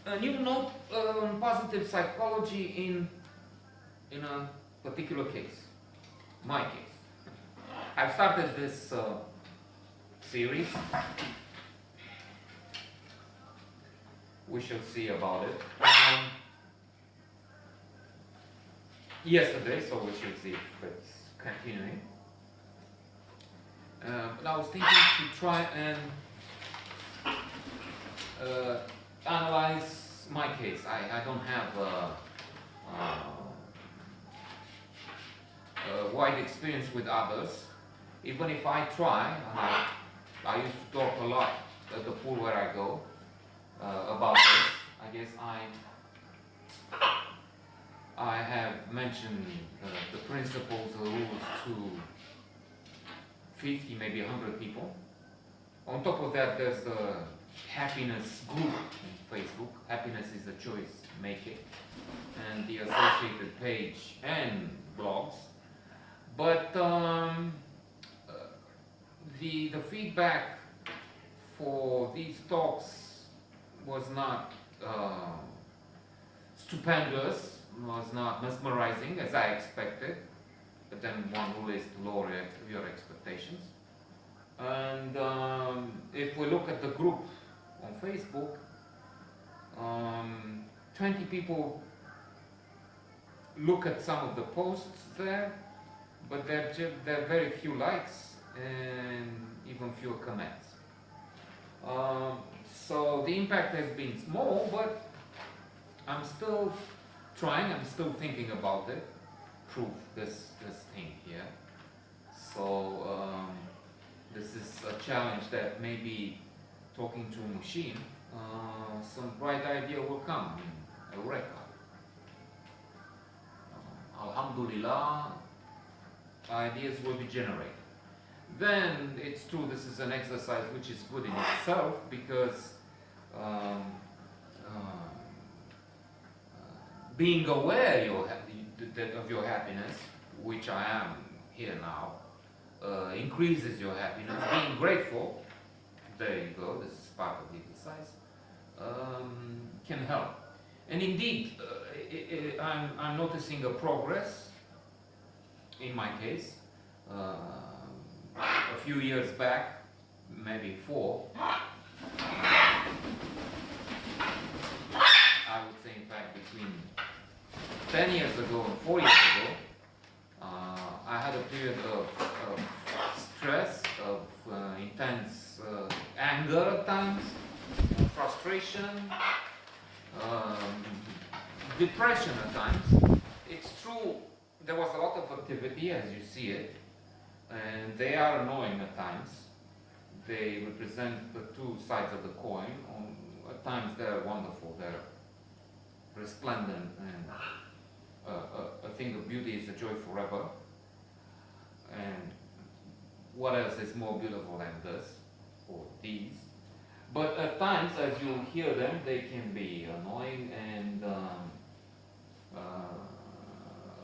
A new note on positive psychology in a particular case, my case. I've started this series. We shall see about it. Yesterday, so we should see if it's continuing. But I was thinking to try and analyze my case. I don't have a wide experience with others. Even if I try, I used to talk a lot at the pool where I go about this. I guess I have mentioned the principles, the rules to 50, maybe 100 people. On top of that, there's the happiness group in Facebook. Happiness is a choice, make it. And the associated page and blogs. But the feedback for these talks was not stupendous, was not mesmerizing as I expected. But then one rule is to lower your expectations. And if we look at the group on Facebook, 20 people look at some of the posts there, but there are very few likes and even fewer comments. So the impact has been small, but I'm still trying, I'm still thinking about it, prove this thing here. So this is a challenge that maybe talking to a machine, some bright idea will come, eureka. Alhamdulillah, ideas will be generated. Then it's true, this is an exercise which is good in itself because being aware of your happiness, which I am here now, increases your happiness. Being grateful, there you go, this is part of the exercise, can help. And indeed, I'm noticing a progress in my case. A few years back, maybe 4, I would say in fact between 10 years ago and 4 years ago, I had a period of stress, of intense anger at times, frustration, depression at times. It's true, there was a lot of activity as you see it, and they are annoying at times. They represent the two sides of the coin. At times they're wonderful, they're resplendent, and a thing of beauty is a joy forever. And what else is more beautiful than this, or these? But at times, as you hear them, they can be annoying and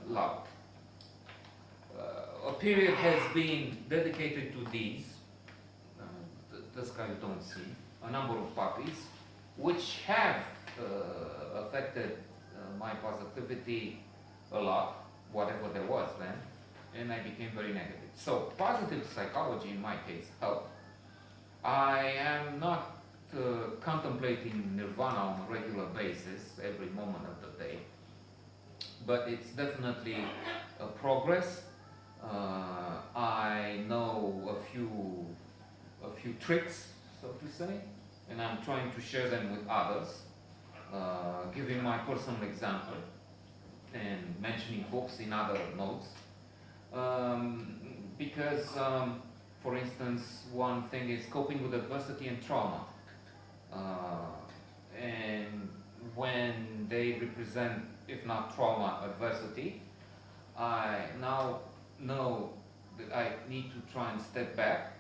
loud. A period has been dedicated to these, this guy you don't see, a number of puppies, which have affected my positivity a lot, whatever there was then, and I became very negative. So positive psychology in my case helped. I am not contemplating nirvana on a regular basis every moment of the day, but it's definitely a progress. I know a few tricks, so to say, and I'm trying to share them with others, giving my personal example and mentioning books in other notes. Because, for instance, one thing is coping with adversity and trauma. And when they represent, if not trauma, adversity, I now know that I need to try and step back,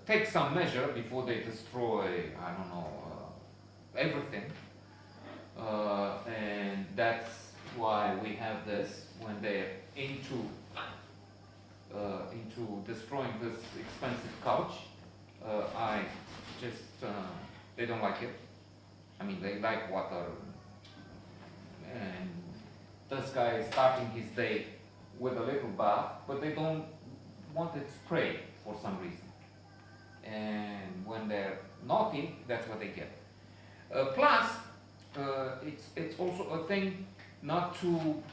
take some measure before they destroy, I don't know, everything. And that's why we have this, when they're into destroying this expensive couch, I just They don't like it. I mean, they like water. And this guy is starting his day with a little bath, but they don't want it sprayed for some reason. And when they're naughty, that's what they get. Plus, it's also a thing not to,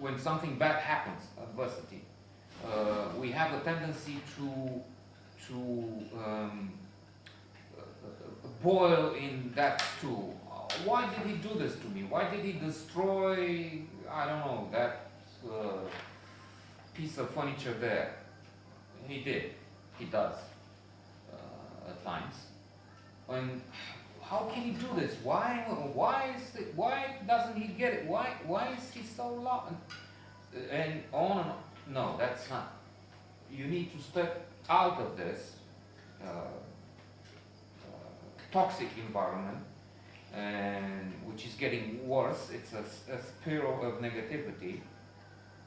when something bad happens, adversity, we have a tendency to boil in that stew. Why did he do this to me? Why did he destroy, I don't know, that piece of furniture there? He did. He does at times. And how can he do this? Why doesn't he get it? Why is he so loud? And on and on. No, that's not. You need to step out of this toxic environment, and which is getting worse. It's a spiral of negativity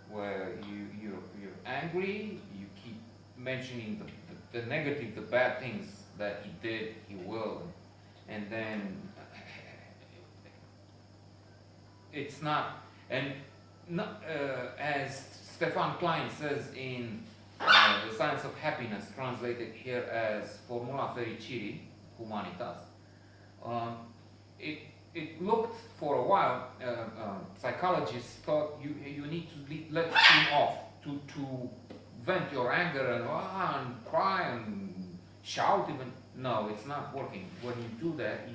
where you're angry. You keep mentioning the negative, the bad things that he did, he will, and then it's not. And not, as Stefan Klein says in The Science of Happiness, translated here as Formula Fericirii Humanitas, it looked for a while, psychologists thought you need to let steam off, to vent your anger and cry and shout even. No, it's not working. When you do that,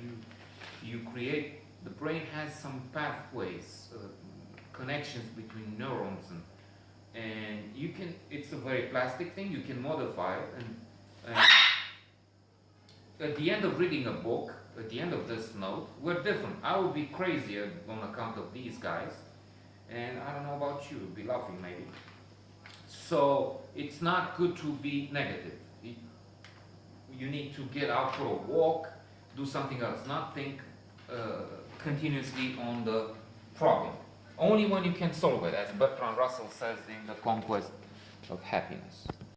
you create, the brain has some pathways, connections between neurons, and you can, it's a very plastic thing, you can modify it, and at the end of reading a book, at the end of this note, we're different. I would be crazy on account of these guys, and I don't know about you, be laughing maybe. So it's not good to be negative. You need to get out for a walk, do something else, not think continuously on the problem. Only when you can solve it, as Bertrand Russell says in The Conquest of Happiness.